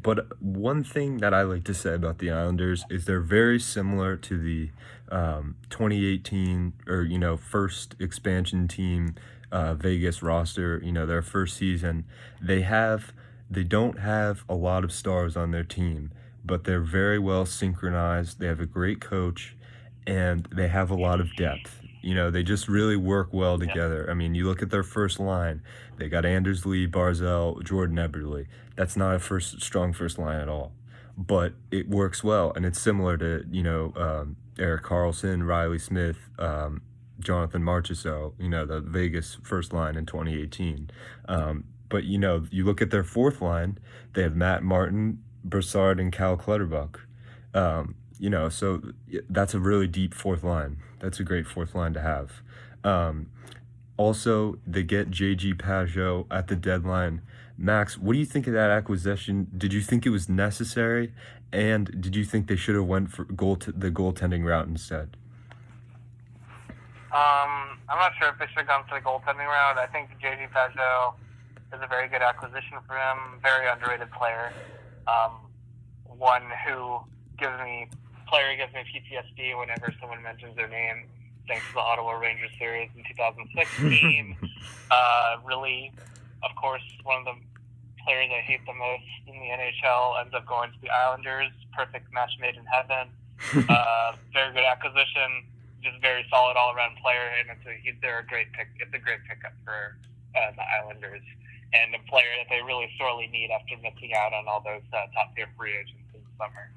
But one thing that I like to say about the Islanders is they're very similar to the 2018 or first expansion team Vegas roster. Their first season, they don't have a lot of stars on their team, but they're very well synchronized. They have a great coach, and they have a lot of depth. They just really work well Yeah. together. I mean, you look at their first line, they got Anders Lee, Barzell, Jordan Eberle. That's not a strong first line at all, but it works well, and it's similar to Eric Carlson, Riley Smith, Jonathan Marchessault, the Vegas first line in 2018. But you look at their fourth line, they have Matt Martin, Broussard, and Cal Clutterbuck. So that's a really deep fourth line. That's a great fourth line to have. Also, they get J.G. Pageau at the deadline. Max, what do you think of that acquisition? Did you think it was necessary? And did you think they should have went for the goaltending route instead? I'm not sure if they should have gone for the goaltending route. I think J.D. Pageau is a very good acquisition for him. Very underrated player. One who gives me PTSD whenever someone mentions their name. Thanks to the Ottawa Rangers series in 2016. Really, of course, one of the players I hate the most in the NHL ends up going to the Islanders. Perfect match made in heaven. Very good acquisition. Just very solid all-around player, and they're a great pick. It's a great pickup for the Islanders, and a player that they really sorely need after missing out on all those top-tier free agents in the summer.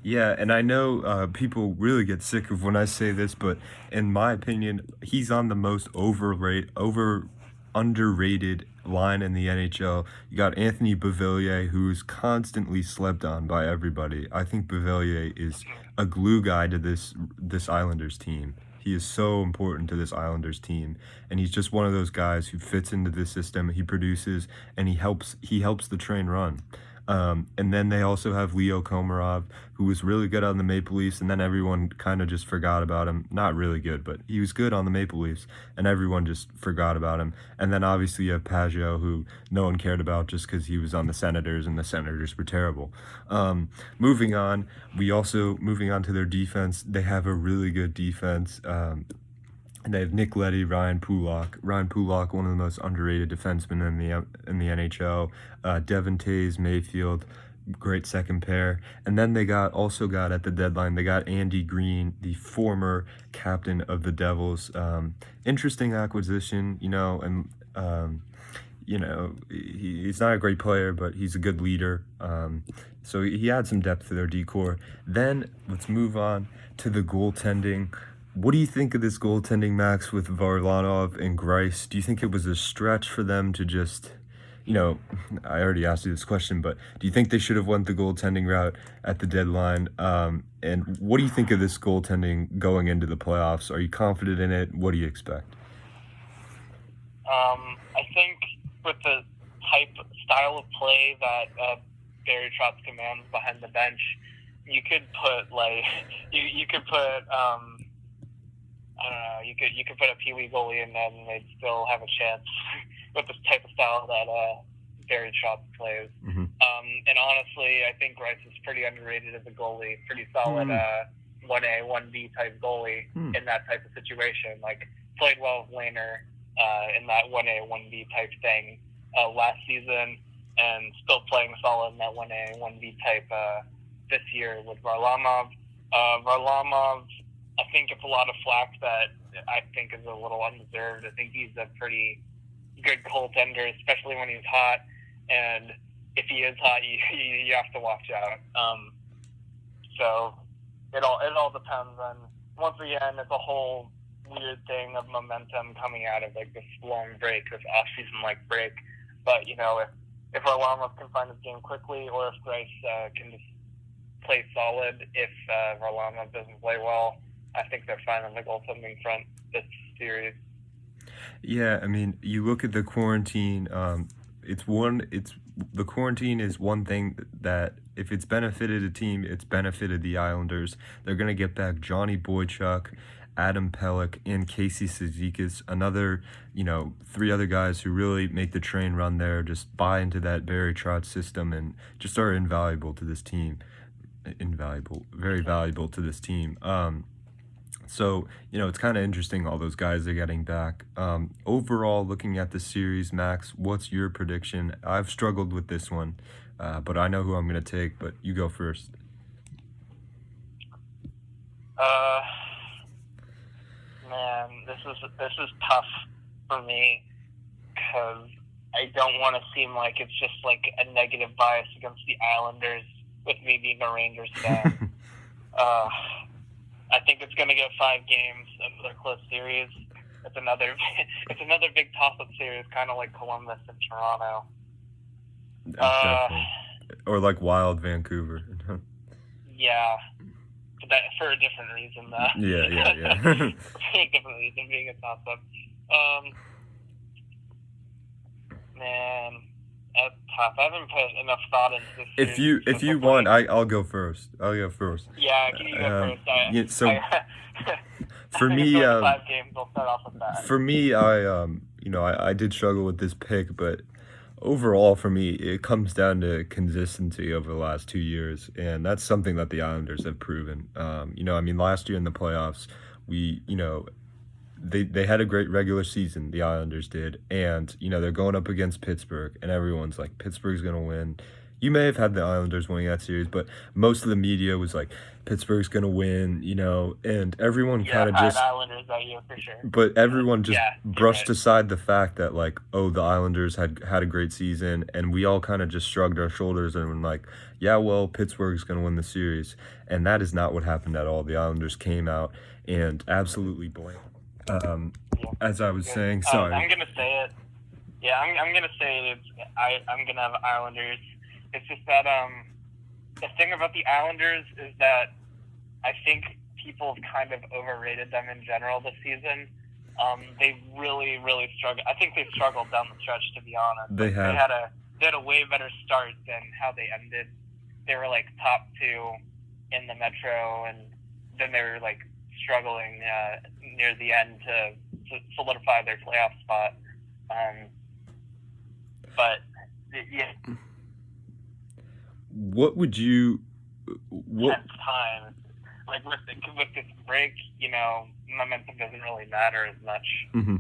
Yeah, and I know people really get sick of when I say this, but in my opinion, he's on the most underrated line in the NHL. You got Anthony Beauvillier, who's constantly slept on by everybody. I think Beauvillier is a glue guy to this Islanders team. He is so important to this Islanders team, and he's just one of those guys who fits into the system. He produces, and he helps the train run. And then they also have Leo Komarov, who was really good on the Maple Leafs, and then everyone kind of just forgot about him. Not really good, but he was good on the Maple Leafs, and everyone just forgot about him. And then obviously you have Pageau, who no one cared about just because he was on the Senators, and the Senators were terrible. Moving on to their defense, they have a really good defense. And they have Nick Leddy, Ryan Pulock. Ryan Pulock, one of the most underrated defensemen in the NHL. Devon Toews, Mayfield, great second pair. And then they also got at the deadline, they got Andy Green, the former captain of the Devils. Interesting acquisition, and he's not a great player, but he's a good leader. So he had some depth to their decor. Then let's move on to the goaltending. What do you think of this goaltending, Max, with Varlamov and Greiss? Do you think it was a stretch for them to just, I already asked you this question, but do you think they should have went the goaltending route at the deadline? And what do you think of this goaltending going into the playoffs? Are you confident in it? What do you expect? I think with the style of play that Barry Trotz commands behind the bench, you could put I don't know. You could put a Pee Wee goalie in that, and they'd still have a chance with this type of style that Barry Trotz plays. Mm-hmm. And honestly, I think Greiss is pretty underrated as a goalie. Pretty solid 1A, 1B type goalie in that type of situation. Like played well with Lehner in that 1A, 1B type thing last season, and still playing solid in that 1A, 1B type this year with Varlamov. Varlamov, I think it's a lot of flack that I think is a little undeserved. I think he's a pretty good goaltender, especially when he's hot. And if he is hot, you have to watch out. So it all depends on. Once again, it's a whole weird thing of momentum coming out of like this long break, this off-season like break. But if Varlamov can find his game quickly, or if Greiss can just play solid, if Varlamov doesn't play well, I think they're fine on the goaltending front this series. Yeah, I mean, you look at the quarantine. The quarantine is one thing that if it's benefited a team, it's benefited the Islanders. They're gonna get back Johnny Boychuk Adam Pellick, and Casey Cizikas, another, 3 other guys who really make the train run there, just buy into that Barry Trotz system and just are invaluable to this team. Invaluable, very valuable to this team. So, it's kind of interesting all those guys are getting back. Overall, looking at the series, Max, what's your prediction? I've struggled with this one, but I know who I'm going to take, but you go first. Man, this is tough for me because I don't want to seem like it's just like a negative bias against the Islanders with me being a Rangers fan. I think it's going to go 5 games, another close series. It's another big toss-up series, kind of like Columbus and Toronto. Definitely. Or like Wild Vancouver. Yeah. For a different reason, though. Yeah. For a different reason, being a toss-up. Man, that's tough. I haven't put enough thought into this. If you want, I'll go first. Yeah, can you go first? For me, 5 games. I'll start off with that. For me, I did struggle with this pick, but overall, for me, it comes down to consistency over the last 2 years, and that's something that the Islanders have proven. Last year in the playoffs, they had a great regular season, the Islanders did, and, they're going up against Pittsburgh, and everyone's like, Pittsburgh's going to win. You may have had the Islanders winning that series, but most of the media was like, Pittsburgh's going to win, and everyone kind of just... Islanders that year, for sure. But everyone just brushed aside the fact that, like, the Islanders had a great season, and we all kind of just shrugged our shoulders and were like, yeah, well, Pittsburgh's going to win the series. And that is not what happened at all. The Islanders came out and absolutely blamed. As I was saying, sorry. I'm going to say it. Yeah, I'm going to say it. I'm going to have Islanders. It's just that the thing about the Islanders is that I think people have kind of overrated them in general this season. They really, really struggled. I think they struggled down the stretch, to be honest. They have. They had a way better start than how they ended. They were like top 2 in the Metro, and then they were like struggling near the end to solidify their playoff spot. But yeah. What would you? Tense time, like with this break, momentum doesn't really matter as much. Mm-hmm.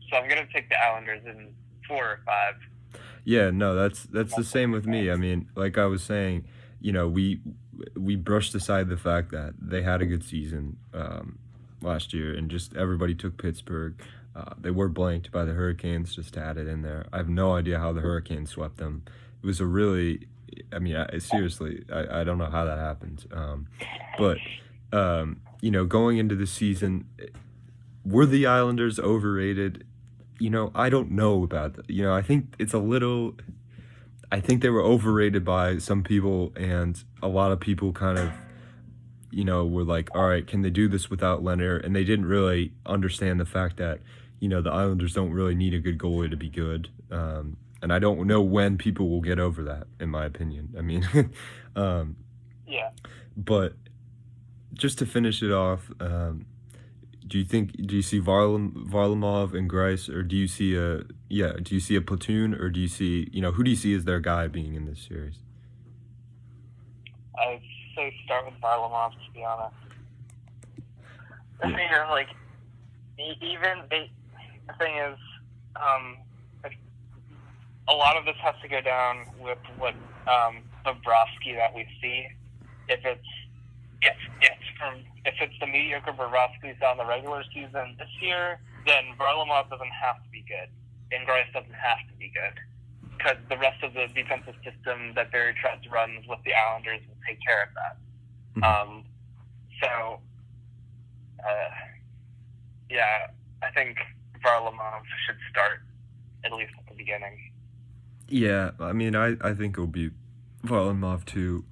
So I'm gonna take the Islanders in 4 or 5. Yeah, no, that's the same with me. I mean, like I was saying, we brushed aside the fact that they had a good season last year, and just everybody took Pittsburgh. They were blanked by the Hurricanes, just to add it in there. I have no idea how the Hurricanes swept them. It was a really... seriously, I don't know how that happened. But going into the season, were the Islanders overrated? I don't know about that. I think it's a little... I think they were overrated by some people, and a lot of people kind of, were like, all right, can they do this without Leonard? And they didn't really understand the fact that, the Islanders don't really need a good goalie to be good. And I don't know when people will get over that, in my opinion. I mean, yeah. But just to finish it off, do you see Varlamov and Greiss, or do you see a platoon, or do you see, who do you see as their guy being in this series? I would say start with Varlamov, to be honest. The thing is, a lot of this has to go down with what Bobrovsky that we see. If it's the mediocre Bobrovsky we saw in the regular season this year, then Varlamov doesn't have to be good, and Greiss doesn't have to be good, because the rest of the defensive system that Barry Trotz runs with the Islanders will take care of that. Mm-hmm. I think Varlamov should start at least at the beginning. Yeah, I think it'll be Varlamov too.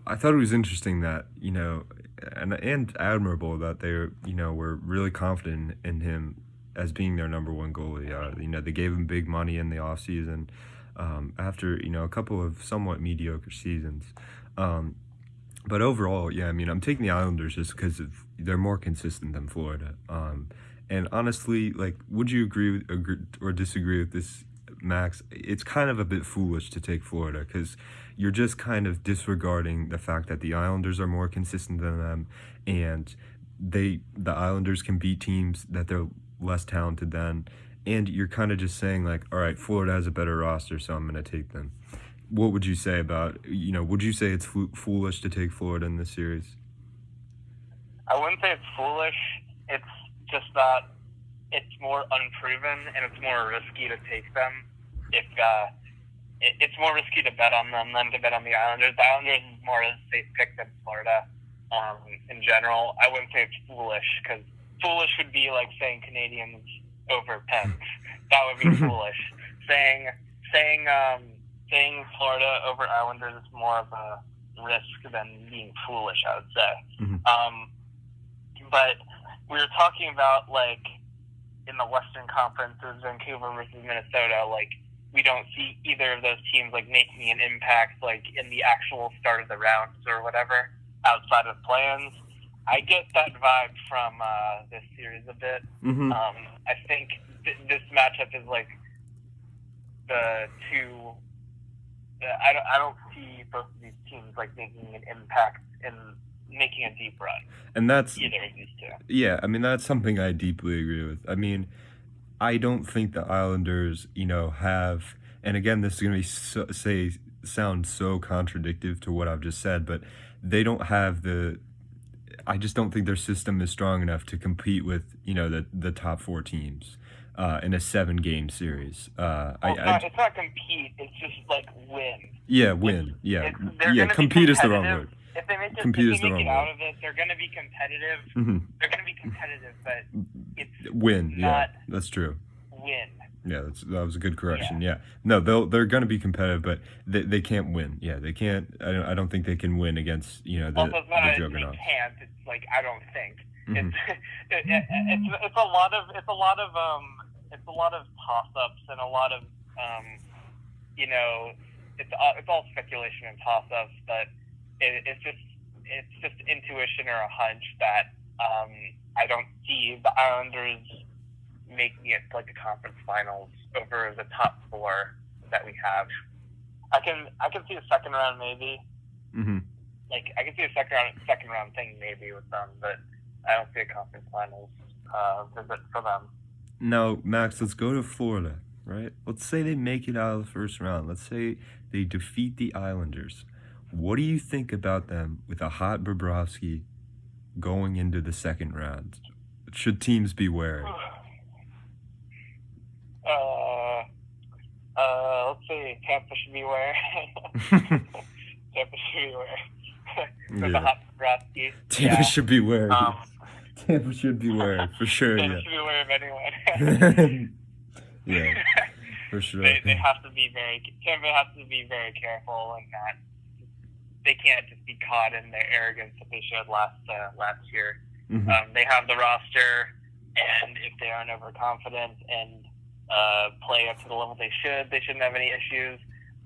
I thought it was interesting that, and admirable that they were really confident in him as being their number 1 goalie. They gave him big money in the offseason after, a couple of somewhat mediocre seasons. But overall, yeah, I mean, I'm taking the Islanders just because they're more consistent than Florida. And honestly, like, would you agree or disagree with this, Max? It's kind of a bit foolish to take Florida because you're just kind of disregarding the fact that the Islanders are more consistent than them, and the Islanders can beat teams that they're less talented than, and you're kind of just saying like, all right, Florida has a better roster, so I'm going to take them. What would you say about, would you say it's foolish to take Florida in this series? I wouldn't say it's foolish. It's just that it's more unproven and it's more risky to take them. It's more risky to bet on them than to bet on the Islanders. The Islanders is more a safe pick than Florida. In general, I wouldn't say it's foolish because foolish would be like saying Canadians over Pens. That would be foolish. Saying Florida over Islanders is more of a risk than being foolish, I would say. But we were talking about, like, in the Western Conference, Vancouver versus Minnesota, like, we don't see either of those teams, like, making an impact, like, in the actual start of the rounds or whatever, outside of play-ins. I get that vibe from this series a bit. I think this matchup is, like, the two... I don't see both of these teams like making an impact in making a deep run. And that's either of these two. Yeah, I mean that's something I deeply agree with. I mean, I don't think the Islanders, have, and again, this is going to sound so contradictory to what I've just said, but they don't have I just don't think their system is strong enough to compete with, the top four teams. In a 7-game series. It's not compete. It's just like win. Yeah, win. Compete is the wrong word. If they make it, out of it, they're going to be competitive. They're going to be competitive, but it's win. Yeah, that's true. Win. Yeah, that was a good correction. Yeah. No, they're going to be competitive, but they can't win. Yeah, they can't. I don't think they can win against the juggernaut. They can't. It's like I don't think. It's a lot of toss-ups and a lot of it's all speculation and toss-ups, but it's just intuition or a hunch that I don't see the Islanders making it to like the conference finals over the top four that we have. I can see a second round maybe. Like I can see a second round thing maybe with them, but I don't see a conference finals visit for them. Now, Max, let's go to Florida, right? Let's say they make it out of the first round. Let's say they defeat the Islanders. What do you think about them with a hot Bobrovsky going into the second round? Should teams be wary? Let's see. Tampa should be wary. Tampa should be wary. With the hot Bobrovsky. Tampa should be wary. Tampa should be wary, for sure. Tampa should be wary of anyone. Yeah, for sure. They have to be Tampa has to be very careful in that they can't just be caught in their arrogance that they showed last year. They have the roster, and if they aren't overconfident and play up to the level they shouldn't have any issues.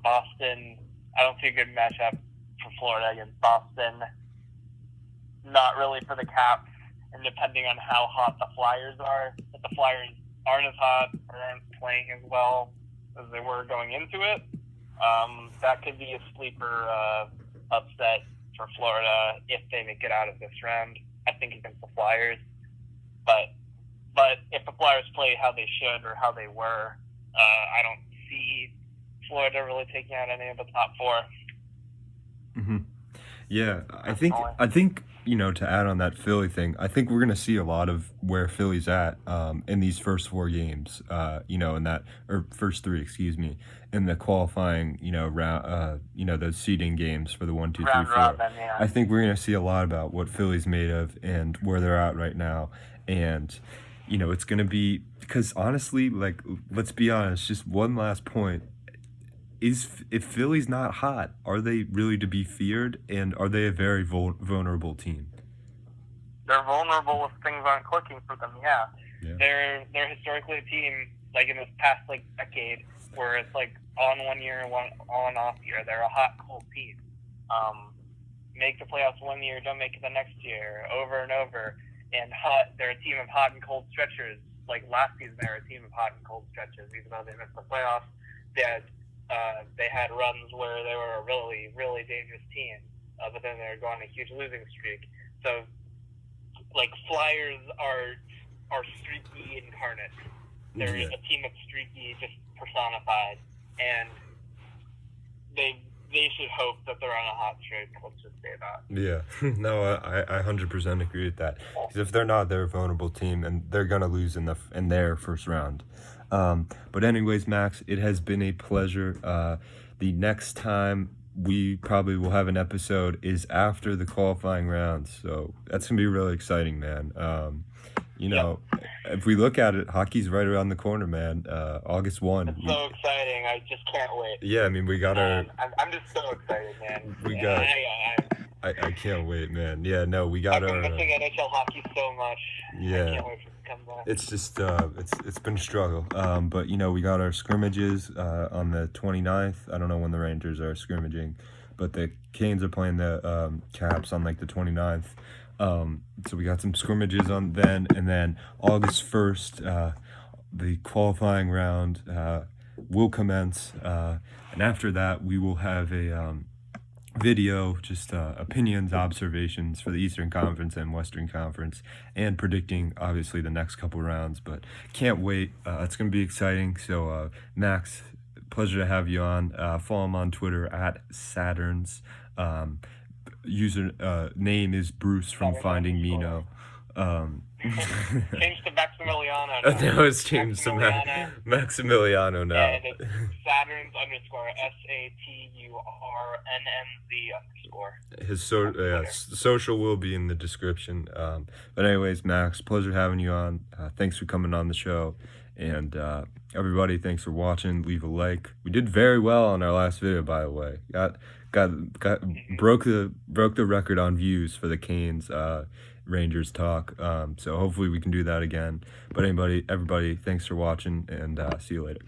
Boston, I don't see a good matchup for Florida against Boston. Not really for the Caps. And depending on how hot the Flyers are, if the Flyers aren't as hot or aren't playing as well as they were going into it, that could be a sleeper upset for Florida if they make it out of this round. I think against the Flyers, but if the Flyers play how they should or how they were, I don't see Florida really taking out any of the top four. Yeah, I think to add on that Philly thing, I think we're gonna see a lot of where Philly's at in these first 4 games. In that or first 3, excuse me, in the qualifying round. Those seeding games for the 1, 2, 3, 4. Robin, yeah. I think we're gonna see a lot about what Philly's made of and where they're at right now, and it's gonna be because honestly, like let's be honest, just one last point. If Philly's not hot, are they really to be feared, and are they a very vulnerable team? They're vulnerable if things aren't clicking for them. Yeah. They're historically a team like in this past decade where it's like on one year, on off year. They're a hot, cold team. make the playoffs one year, don't make it the next year, over and over. And they're a team of hot and cold stretchers. Like last season, they were a team of hot and cold stretches. Even though they missed the playoffs, they had runs where they were a really, really dangerous team. But then they were going on a huge losing streak. So, like, Flyers are streaky incarnate. They're a team that's streaky, just personified, and they should hope that they're on a hot streak. Let's just say that. Yeah, no, I 100% agree with that. Because if they're not, they're a vulnerable team, and they're gonna lose in their first round. But anyways, Max, it has been a pleasure. The next time we probably will have an episode is after the qualifying rounds, so that's gonna be really exciting, man. If we look at it, hockey's right around the corner, man. August 1. It's so exciting. I just can't wait. Yeah, I mean, we got our... I'm just so excited, man. I can't wait, man. Yeah, no, we got I've our... been missing NHL hockey so much. Yeah. I can't wait for it to come back. It's just, it's been a struggle. But, we got our scrimmages on the 29th. I don't know when the Rangers are scrimmaging, but the Canes are playing the Caps on, the 29th. So we got some scrimmages on then, and then August 1st, the qualifying round will commence, and after that we will have a video, just opinions, observations for the Eastern Conference and Western Conference, and predicting obviously the next couple rounds. But can't wait. It's gonna be exciting. So Max, pleasure to have you on. Follow him on Twitter at Saturns. User name is Bruce from Finding Mino. Changed to Maximiliano. Now it's changed to Maximiliano now. And it's Saturns _SATURNNZ_. His social will be in the description. But anyways, Max, pleasure having you on. Thanks for coming on the show. And everybody, thanks for watching. Leave a like. We did very well on our last video, by the way. Broke the record on views for the Canes Rangers talk. So hopefully we can do that again. But everybody, thanks for watching, and see you later.